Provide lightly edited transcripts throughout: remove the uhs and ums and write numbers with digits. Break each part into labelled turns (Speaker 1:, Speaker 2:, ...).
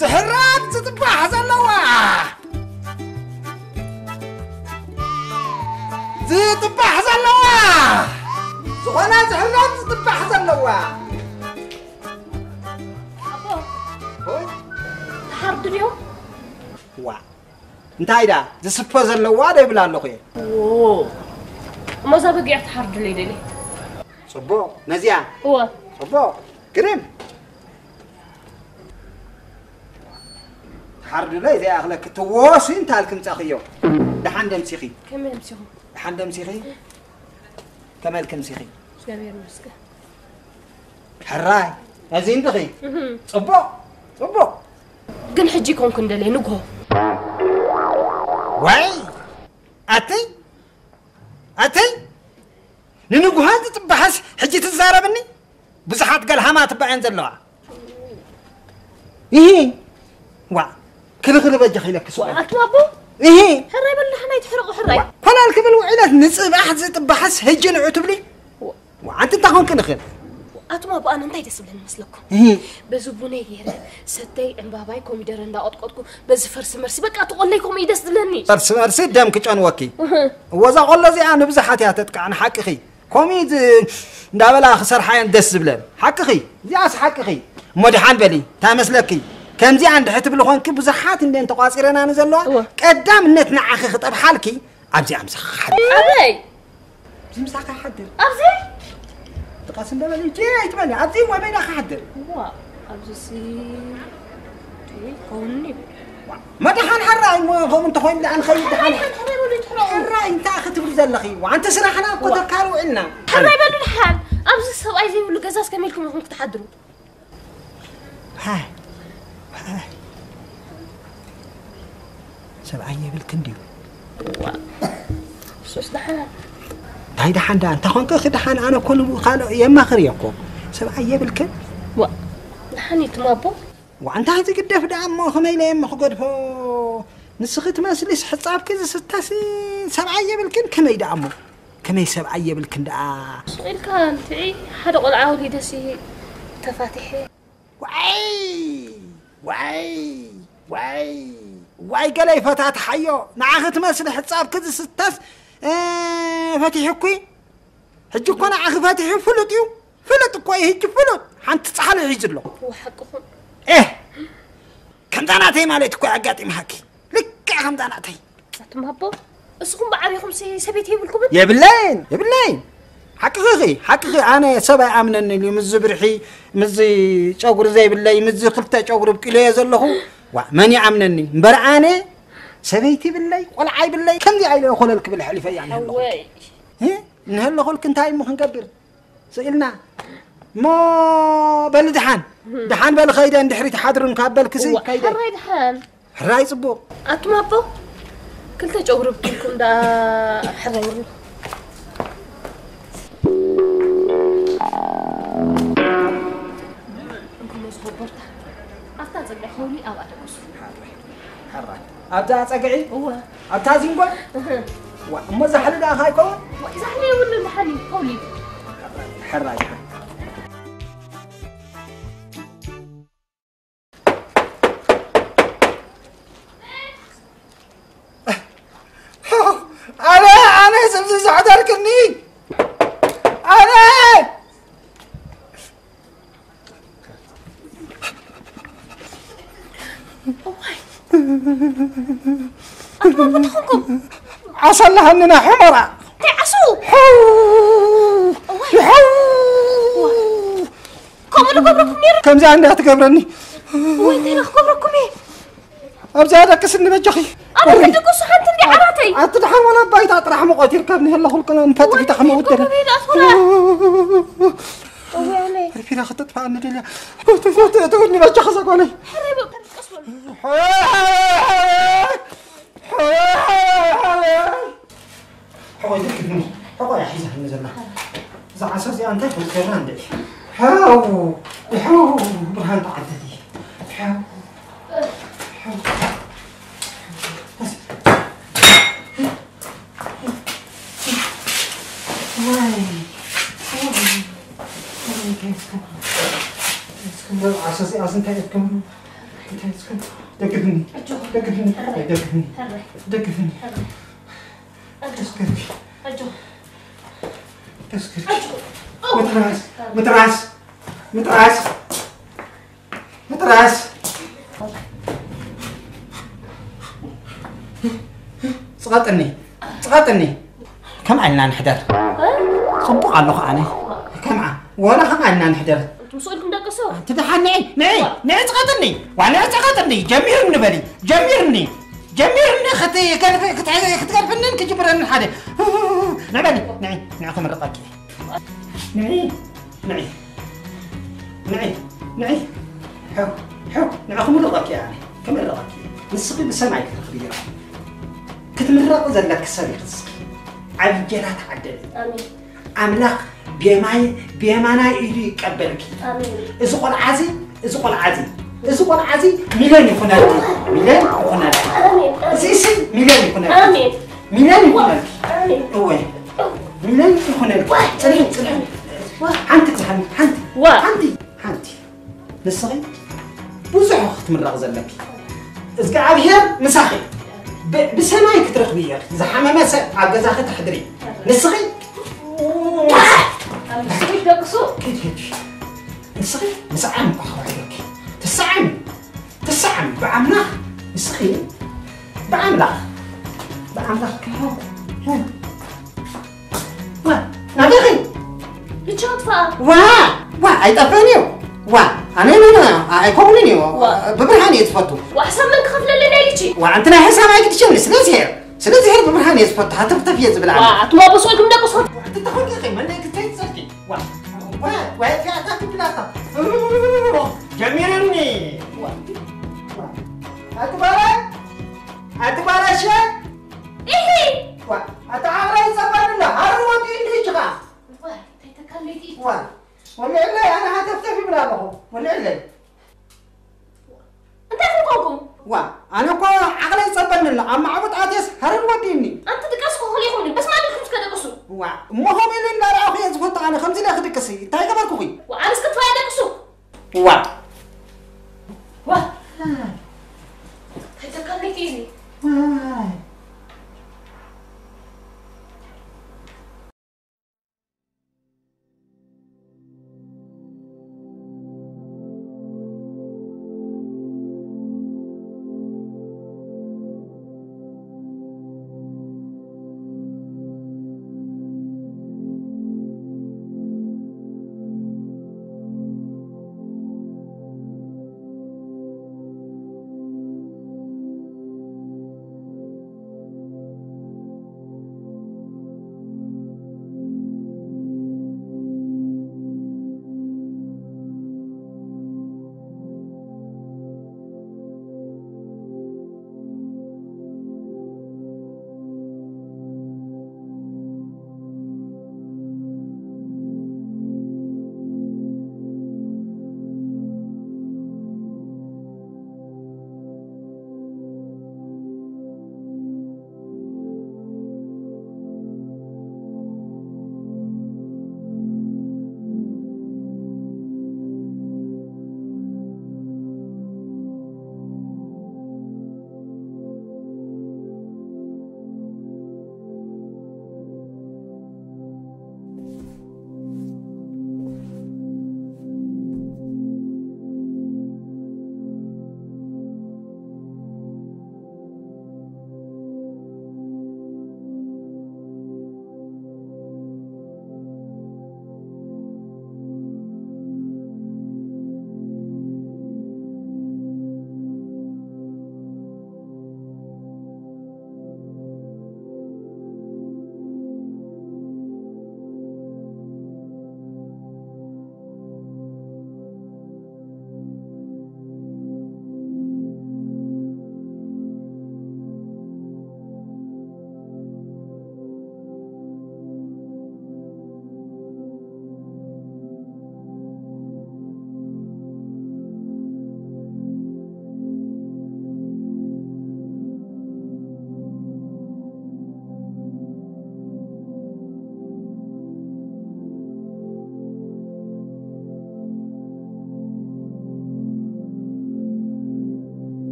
Speaker 1: زحرات زتباح زلوا زتباح زلوا زخنا زحرات زتباح زلوا
Speaker 2: أبو تحرد اليوم
Speaker 1: وا انت هيدا زسبا زلوا ده يبلا له خي
Speaker 2: اوه ما زبق تحرد لي دلي
Speaker 1: صبو نزيا
Speaker 2: هو
Speaker 1: صبو كريم حرد لي زي اخلك تواسي انت هلكم تاخيو دحان دمسيخي
Speaker 2: كم يمسيهم
Speaker 1: دحان دمسيخي كمال كمسيخي
Speaker 2: جميل مسكه
Speaker 1: حراي ازين دخي صبو صبو
Speaker 2: قن حجي كون كندلي نقهو
Speaker 1: واي أتي ننقو هذا تبحث حجي تزاربني بزحات قال هما تبع ينزل لها إيه وا كل بجي خيلك سؤال
Speaker 2: أتوابو
Speaker 1: إيه
Speaker 2: حراي بالله حنا يتحرقوا حراي
Speaker 1: فلا الكبل وعيلات نصب أحد زي تبحث هجي نعتب لي وأنت تاخون كنخل
Speaker 2: أتوابو أنا انتي تسبلن مسلكم
Speaker 1: إيه
Speaker 2: بزبوني غيره ستي امبابايكم يدرن دا قطقطكم بز فرس مرسي بقى تقول لكم يدس دلني
Speaker 1: فرس مرسي دم كجان وكي وزا قول زي أنا بزحات يا تتك عن حق خي كوميد دابلا خسر حين دس بلن حق خي زي أس حق خي مدحان بلي تامسلكي كم زي عند حتى بالخون كي بزحات إن أنت قاصرنا نزلوا قدام نتنا عخ خطب حالكي أبزي أمسخ
Speaker 2: أبي
Speaker 1: زي مسخ حدر
Speaker 2: أبزي
Speaker 1: تقاسم بلي جاي تبني أبزي وبين أخ حدر
Speaker 2: هو أبزي هوني
Speaker 1: مدحان حراي مو أنت خوين عن خير دحان
Speaker 2: حراي ولا تحرقوا
Speaker 1: حراي أنت أخذت بزلخي وأنت سرحنا قدر كارو إلنا
Speaker 2: حراي بلو الحال أبزي السبعي زي ولو قزاز كميلكم يكون تحضروا
Speaker 1: هاي سبعية بالكنديو
Speaker 2: سوس دحان
Speaker 1: هاي دحان ده أنت خونك أخي دحان أنا كل قالوا يما خريقكم سبعية بالكن
Speaker 2: دحان يتمابو
Speaker 1: وأنت هذي قد دفع عمو خميلة يما خقد هو نسخت ما سليس حصاب كذا ستاسي سبعية بالكن كم يدا عمو كم سبعية بالكن ده
Speaker 2: سؤال كان تعي حدا قول عاودي دسي تفاتيحي
Speaker 1: واي قالي فتاة حيو نعاخت مسل حصاب كذا ستاس فاتح كوي هجو كنا عاخ فاتح فلت كوي هجو فلت حنت تصحل يجلو
Speaker 2: وحقهم
Speaker 1: إيه كم داناتي مالك كوي عقاتي محكي لك كم داناتي
Speaker 2: تمابو اسكم بعريكم سبيتي بالكم
Speaker 1: يا باللين حقيقي أنا سبع أمنني اللي مزبرحي مزي شاور زي بالله مزي خلطة شاور بكله يزلهم ومن يعمنني برعانة سبيتي بالله ولا عاي بالله كم دي عايله خلل الكبل حليفة يعني
Speaker 2: أوي
Speaker 1: إيه نهلا خل كنت هاي مو هنكبر سئلنا ما بل دحان بل خيدا ندحري تحضر نكابل كسي
Speaker 2: كيدا حراي دحان
Speaker 1: حراي صبو
Speaker 2: أتمابو كلتا شاور بكلكم دا حراي حولي أو أتكسر
Speaker 1: حراي أبدا أتقعي
Speaker 2: هو
Speaker 1: أبدا زينبول وما زحل ده هاي كون
Speaker 2: زحلي ولا المحلي حولي
Speaker 1: حراي أنا سبزي سعدار كني أنا
Speaker 2: أتمنى بتخنكم
Speaker 1: عسل لها إننا حمرة
Speaker 2: تعسوا كم قبركم
Speaker 1: كم زي عندها تقبرني
Speaker 2: وين تيرخ قبركم إيه
Speaker 1: أبزا دكس إني بجخي
Speaker 2: أنا بدي قصة حتى اللي عراتي
Speaker 1: أتدحن ولا بايت أطرح مقاتل كابني هلا خلق أنا مفتح في تحمل ودنا
Speaker 2: ويعني
Speaker 1: فينا خطط فعنا دليل تقولني بجخصك ولا
Speaker 2: حريبة أصلا
Speaker 1: حوالي كذني حوالي حيزة نزلنا زع أساسي أنت في الكلام ده حاو برهان تعددي حاو أساسي أصلا تعرفكم دقفني دقفني دقفني دقفني تسكري تسكري متراس متراس متراس متراس سقطني سقطني كم عنا نحضر صبق الله أنا كم ولا كم عنا نحضر
Speaker 2: مسؤولكم دقسوا
Speaker 1: تدحني نعي سقطني وانا سقطني جميرني بلي جميرني ختي كتعرفني كجبرني حدا نعي كم رقاك نعي حو نعم رقاك يعني كم رقاك نسقي بسمعك تخبير كتمرق زلك سريق عبد جلات عدل
Speaker 2: امين
Speaker 1: املاك بيمانا يدي يقبلك
Speaker 2: امين
Speaker 1: ازقل عزي مليون يكون لك
Speaker 2: امين
Speaker 1: سيسي مليون يكون لك
Speaker 2: امين
Speaker 1: امين هو مليون يكون لك سلام حنتي نسقي بزح وقت من رغز لك ازقع عبير مساخي بسماي كترخبي يا اخي زحمه ما عجزا اخي تحضري نسقي
Speaker 2: مسؤول دقسوا
Speaker 1: نسقي مسعم بخوالك تسعم بعملك نسقي بعملك نبغي
Speaker 2: لتشوفها
Speaker 1: اي طفاني انا ايكونني ببرهان يتفتو
Speaker 2: واحسن من خفل لنا ليجي
Speaker 1: وانتنا حساب ما قلت سلازهر ببرهان يتفتو حتى في يزبل عمل
Speaker 2: ما بسولكم دقسوا
Speaker 1: تدخل يا اخي منك تتصدقي في عتاك بلاطه جميلني أتبارا شيء
Speaker 2: ايه
Speaker 1: أتعامل زمان الله هرمت إني جرا
Speaker 2: تتكلمي
Speaker 1: ولا إلا أنا هتفتي بلابه ولا إلا
Speaker 2: انت فوقكم
Speaker 1: أنا كو عقلي زمان الله أما عبد عاديس هرمت إني
Speaker 2: انت تقصوا خليهم بس ما عندكم كذا قصوا
Speaker 1: ما هو من لا راح يزبط أنا 50 أخذ كسي تاي قبل كوي
Speaker 2: وأنا سكت فايدة قصوا تتكلمي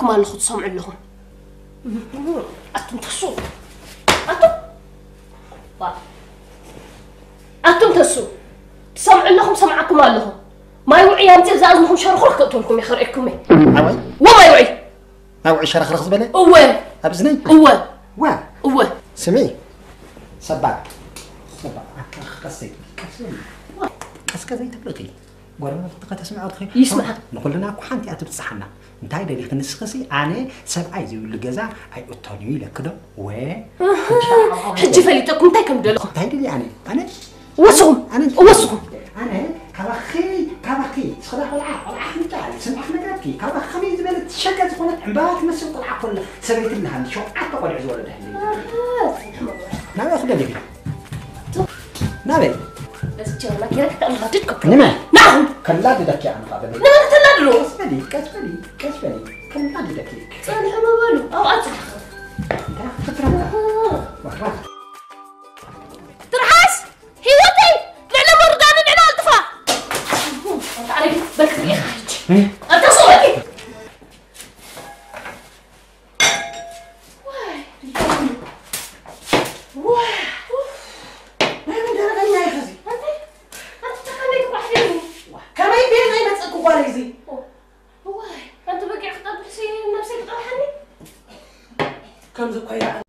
Speaker 2: سمعكم على خد سمع لهم أنتم تسو أنتم أنتم تسو سمع لهم سمعكم على لهم ما يوعي أنت إذا أزمهم شرخ قلت لكم يخرقكم
Speaker 1: عوي
Speaker 2: وما يوعي
Speaker 1: ما وعي شرخ زبله
Speaker 2: أوه
Speaker 1: أبزني
Speaker 2: أوه
Speaker 1: وا
Speaker 2: أوه
Speaker 1: سمي سبع قصي قصك زي تبلغي قرنا تقطع تسمع أخي
Speaker 2: يسمع
Speaker 1: نقولنا أكو حنتي أتبتصحنا انتي دليل كنسخسي أنا سبعي زي الجزا أي أطاني لك كده و
Speaker 2: حجي فليتكم تاكم دلو
Speaker 1: انتي دليل أنا
Speaker 2: وصهم
Speaker 1: أنا كبخي صلاح العاق متاعي سمع مكاتكي كبخي زبالة شقة تكون عبات مسك طلع كل سبيت لها شو عطوا قول عزول ده نعم أخذ لك نعم
Speaker 2: بس جوا ما كيرك تأمر تتكب
Speaker 1: نعم كلا بدك يعني قابل
Speaker 2: نعم تنادلو
Speaker 1: كسبلي كلا بدك
Speaker 2: صار حلو بالو أو أتخ ترحس هيوتي لعنا مردان لعنا الطفا تعالي بكري يا خارج أنت صوتي
Speaker 3: كم زكايا